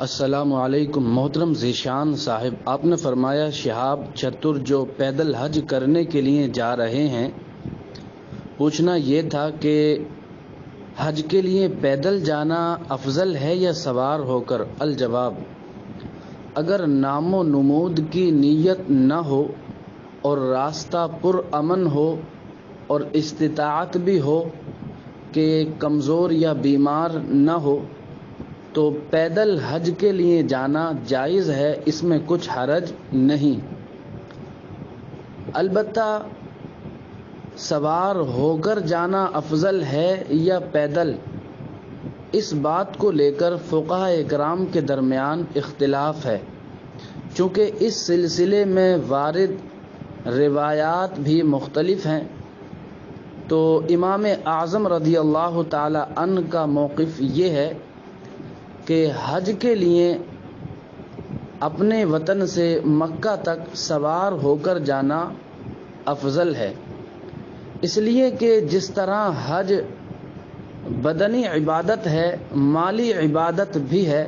السلام علیکم محترم ذیشان صاحب، آپ نے فرمایا شہاب چتر جو پیدل حج کرنے کے لیے جا رہے ہیں، پوچھنا یہ تھا کہ حج کے لیے پیدل جانا افضل ہے یا سوار ہو کر؟ الجواب، اگر نام و نمود کی نیت نہ ہو اور راستہ پر امن ہو اور استطاعت بھی ہو کہ کمزور یا بیمار نہ ہو تو پیدل حج کے لیے جانا جائز ہے، اس میں کچھ حرج نہیں۔ البتہ سوار ہو کر جانا افضل ہے یا پیدل، اس بات کو لے کر فقہاء اکرام کے درمیان اختلاف ہے، چونکہ اس سلسلے میں وارد روایات بھی مختلف ہیں۔ تو امام اعظم رضی اللہ تعالی عنہ کا موقف یہ ہے کہ حج کے لیے اپنے وطن سے مکہ تک سوار ہو کر جانا افضل ہے، اس لیے کہ جس طرح حج بدنی عبادت ہے، مالی عبادت بھی ہے،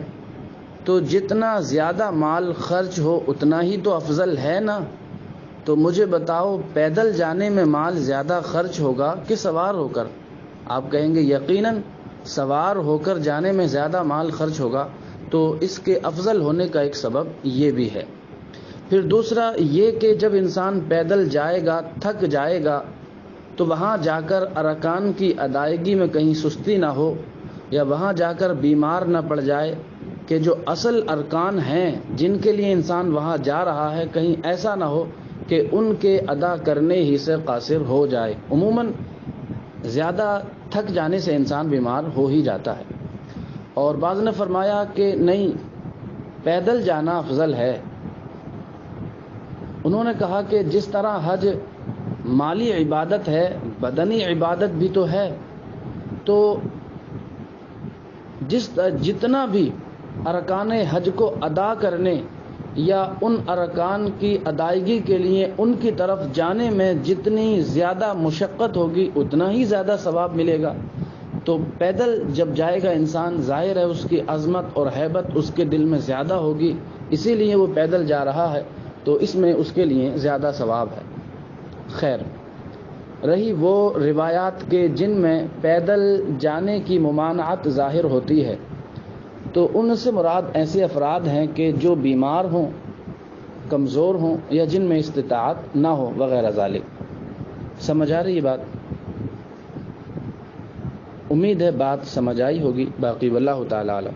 تو جتنا زیادہ مال خرچ ہو اتنا ہی تو افضل ہے نا۔ تو مجھے بتاؤ، پیدل جانے میں مال زیادہ خرچ ہوگا کہ سوار ہو کر؟ آپ کہیں گے یقیناً سوار ہو کر جانے میں زیادہ مال خرچ ہوگا، تو اس کے افضل ہونے کا ایک سبب یہ بھی ہے۔ پھر دوسرا یہ کہ جب انسان پیدل جائے گا، تھک جائے گا، تو وہاں جا کر ارکان کی ادائیگی میں کہیں سستی نہ ہو، یا وہاں جا کر بیمار نہ پڑ جائے کہ جو اصل ارکان ہیں جن کے لیے انسان وہاں جا رہا ہے، کہیں ایسا نہ ہو کہ ان کے ادا کرنے ہی سے قاصر ہو جائے۔ عموماً زیادہ تھک جانے سے انسان بیمار ہو ہی جاتا ہے۔ اور بعض نے فرمایا کہ نہیں، پیدل جانا افضل ہے۔ انہوں نے کہا کہ جس طرح حج مالی عبادت ہے، بدنی عبادت بھی تو ہے، تو جتنا بھی ارکان حج کو ادا کرنے یا ان ارکان کی ادائیگی کے لیے ان کی طرف جانے میں جتنی زیادہ مشقت ہوگی اتنا ہی زیادہ ثواب ملے گا۔ تو پیدل جب جائے گا انسان، ظاہر ہے اس کی عظمت اور ہیبت اس کے دل میں زیادہ ہوگی، اسی لیے وہ پیدل جا رہا ہے، تو اس میں اس کے لیے زیادہ ثواب ہے۔ خیر، رہی وہ روایات کے جن میں پیدل جانے کی ممانعت ظاہر ہوتی ہے، تو ان سے مراد ایسے افراد ہیں کہ جو بیمار ہوں، کمزور ہوں، یا جن میں استطاعت نہ ہو وغیرہ ذالک۔ سمجھ آ رہی ہے بات؟ امید ہے بات سمجھ آئی ہوگی، باقی واللہ تعالی اعلم۔